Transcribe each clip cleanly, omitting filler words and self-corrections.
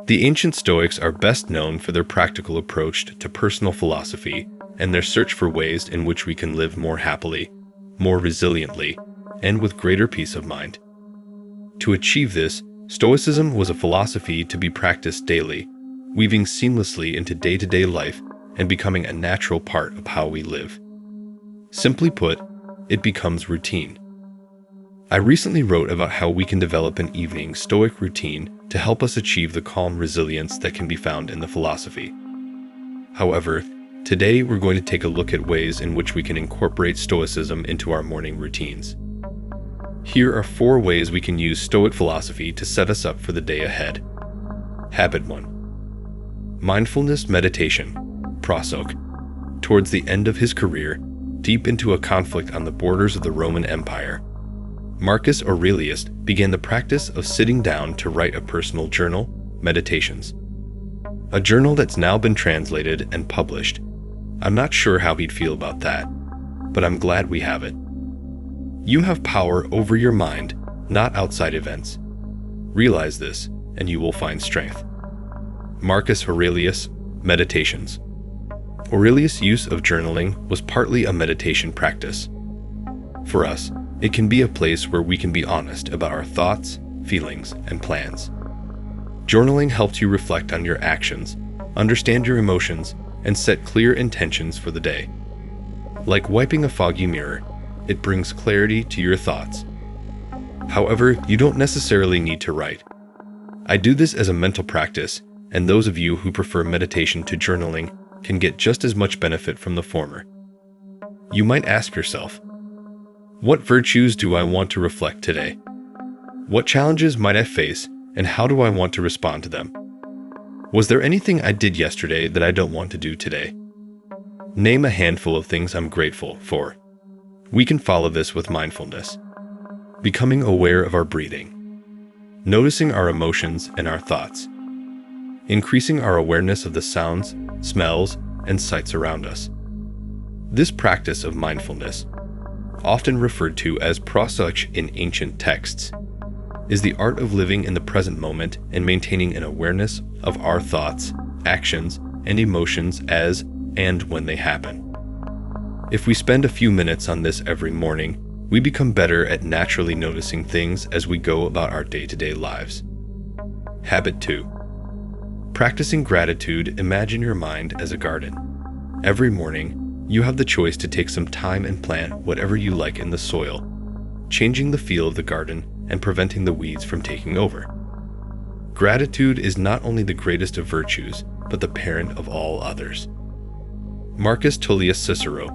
The ancient Stoics are best known for their practical approach to personal philosophy and their search for ways in which we can live more happily, more resiliently, and with greater peace of mind. To achieve this, Stoicism was a philosophy to be practiced daily, weaving seamlessly into day-to-day life and becoming a natural part of how we live. Simply put, it becomes routine. I recently wrote about how we can develop an evening Stoic routine to help us achieve the calm resilience that can be found in the philosophy. However, today we're going to take a look at ways in which we can incorporate Stoicism into our morning routines. Here are 4 ways we can use Stoic philosophy to set us up for the day ahead. Habit 1. Mindfulness meditation. Prosoc. Towards the end of his career, deep into a conflict on the borders of the Roman Empire, Marcus Aurelius began the practice of sitting down to write a personal journal, Meditations. A journal that's now been translated and published. I'm not sure how he'd feel about that, but I'm glad we have it. You have power over your mind, not outside events. Realize this, and you will find strength. Marcus Aurelius, Meditations. Aurelius' use of journaling was partly a meditation practice. For us, it can be a place where we can be honest about our thoughts, feelings, and plans. Journaling helps you reflect on your actions, understand your emotions, and set clear intentions for the day. Like wiping a foggy mirror, it brings clarity to your thoughts. However, you don't necessarily need to write. I do this as a mental practice, and those of you who prefer meditation to journaling can get just as much benefit from the former. You might ask yourself, what virtues do I want to reflect today? What challenges might I face, and how do I want to respond to them? Was there anything I did yesterday that I don't want to do today? Name a handful of things I'm grateful for. We can follow this with mindfulness. Becoming aware of our breathing. Noticing our emotions and our thoughts. Increasing our awareness of the sounds, smells, and sights around us. This practice of mindfulness, often referred to as prosoc in ancient texts, is the art of living in the present moment and maintaining an awareness of our thoughts, actions, and emotions as and when they happen. If we spend a few minutes on this every morning, we become better at naturally noticing things as we go about our day-to-day lives. Habit 2. Practicing gratitude. Imagine your mind as a garden. Every morning, you have the choice to take some time and plant whatever you like in the soil, changing the feel of the garden and preventing the weeds from taking over. Gratitude is not only the greatest of virtues, but the parent of all others. Marcus Tullius Cicero.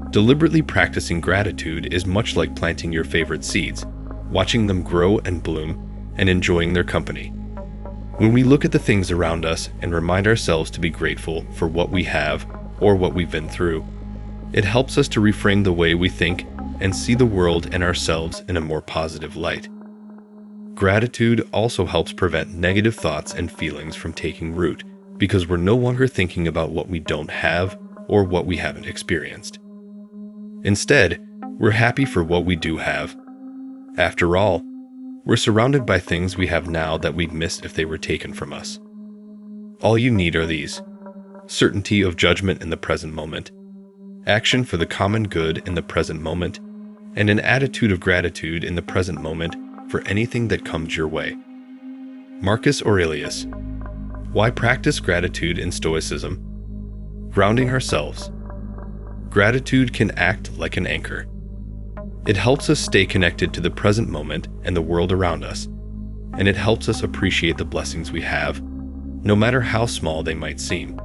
Deliberately practicing gratitude is much like planting your favorite seeds, watching them grow and bloom, and enjoying their company. When we look at the things around us and remind ourselves to be grateful for what we have or what we've been through, it helps us to reframe the way we think and see the world and ourselves in a more positive light. Gratitude also helps prevent negative thoughts and feelings from taking root, because we're no longer thinking about what we don't have or what we haven't experienced. Instead, we're happy for what we do have. After all, we're surrounded by things we have now that we'd miss if they were taken from us. All you need are these: certainty of judgment in the present moment, action for the common good in the present moment, and an attitude of gratitude in the present moment for anything that comes your way. Marcus Aurelius. Why practice gratitude in Stoicism? Grounding ourselves. Gratitude can act like an anchor. It helps us stay connected to the present moment and the world around us, and it helps us appreciate the blessings we have, no matter how small they might seem.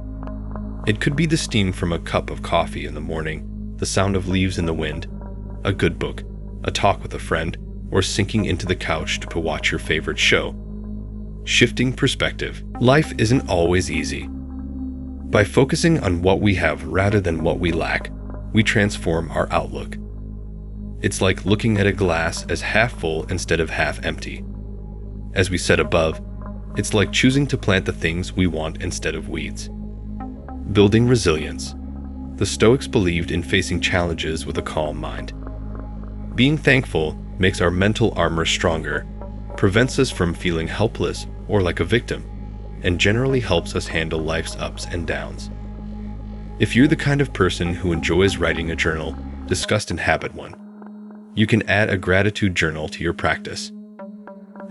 It could be the steam from a cup of coffee in the morning, the sound of leaves in the wind, a good book, a talk with a friend, or sinking into the couch to watch your favorite show. Shifting perspective. Life isn't always easy. By focusing on what we have rather than what we lack, we transform our outlook. It's like looking at a glass as half full instead of half empty. As we said above, it's like choosing to plant the things we want instead of weeds. Building resilience. The Stoics believed in facing challenges with a calm mind. Being thankful makes our mental armor stronger, prevents us from feeling helpless or like a victim, and generally helps us handle life's ups and downs. If you're the kind of person who enjoys writing a journal, discussed in Habit 1, you can add a gratitude journal to your practice.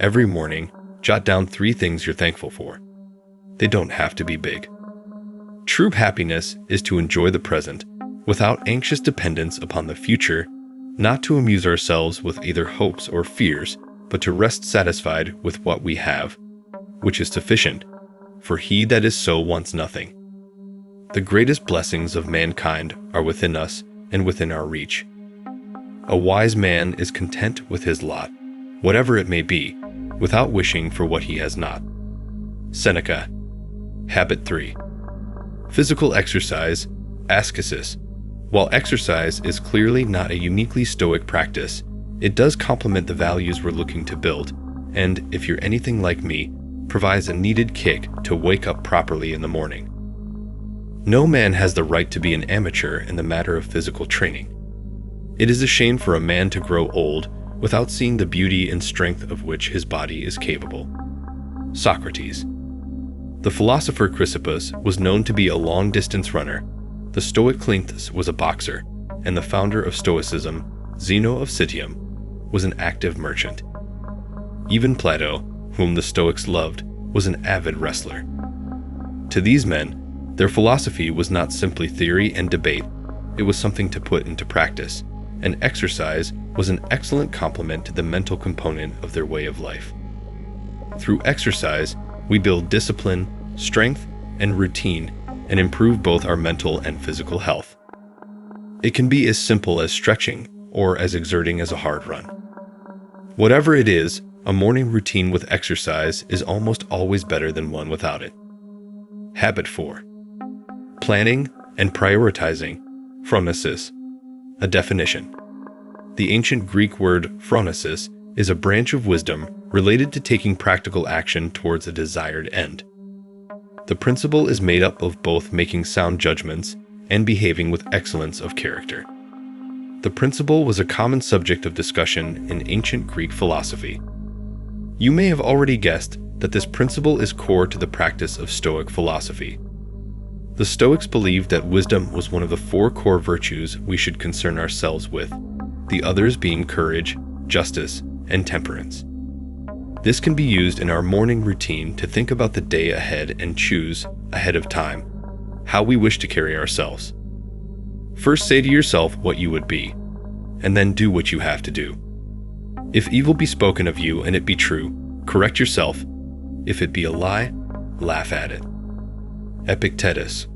Every morning, jot down 3 things you're thankful for. They don't have to be big. True happiness is to enjoy the present without anxious dependence upon the future, not to amuse ourselves with either hopes or fears, but to rest satisfied with what we have, which is sufficient, for he that is so wants nothing. The greatest blessings of mankind are within us and within our reach. A wise man is content with his lot, whatever it may be, without wishing for what he has not. Seneca. Habit 3. Physical exercise, ascesis. While exercise is clearly not a uniquely Stoic practice, it does complement the values we're looking to build, and, if you're anything like me, provides a needed kick to wake up properly in the morning. No man has the right to be an amateur in the matter of physical training. It is a shame for a man to grow old without seeing the beauty and strength of which his body is capable. Socrates. The philosopher Chrysippus was known to be a long-distance runner, the Stoic Cleanthes was a boxer, and the founder of Stoicism, Zeno of Citium, was an active merchant. Even Plato, whom the Stoics loved, was an avid wrestler. To these men, their philosophy was not simply theory and debate, it was something to put into practice, and exercise was an excellent complement to the mental component of their way of life. Through exercise, we build discipline, strength, and routine, and improve both our mental and physical health. It can be as simple as stretching or as exerting as a hard run. Whatever it is, a morning routine with exercise is almost always better than one without it. Habit 4. Planning and prioritizing. Phronesis. A definition. The ancient Greek word phronesis is a branch of wisdom related to taking practical action towards a desired end. The principle is made up of both making sound judgments and behaving with excellence of character. The principle was a common subject of discussion in ancient Greek philosophy. You may have already guessed that this principle is core to the practice of Stoic philosophy. The Stoics believed that wisdom was one of the 4 core virtues we should concern ourselves with, the others being courage, justice, and temperance. This can be used in our morning routine to think about the day ahead and choose, ahead of time, how we wish to carry ourselves. First say to yourself what you would be, and then do what you have to do. If evil be spoken of you and it be true, correct yourself. If it be a lie, laugh at it. Epictetus.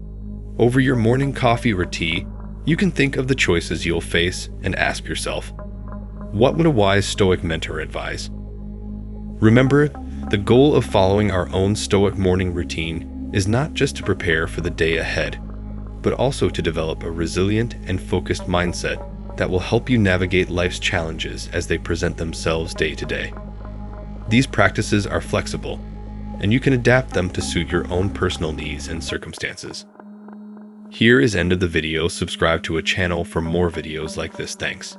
Over your morning coffee or tea, you can think of the choices you'll face and ask yourself, what would a wise Stoic mentor advise? Remember, the goal of following our own Stoic morning routine is not just to prepare for the day ahead, but also to develop a resilient and focused mindset that will help you navigate life's challenges as they present themselves day to day. These practices are flexible, and you can adapt them to suit your own personal needs and circumstances. Here is end of the video. Subscribe to a channel for more videos like this. Thanks.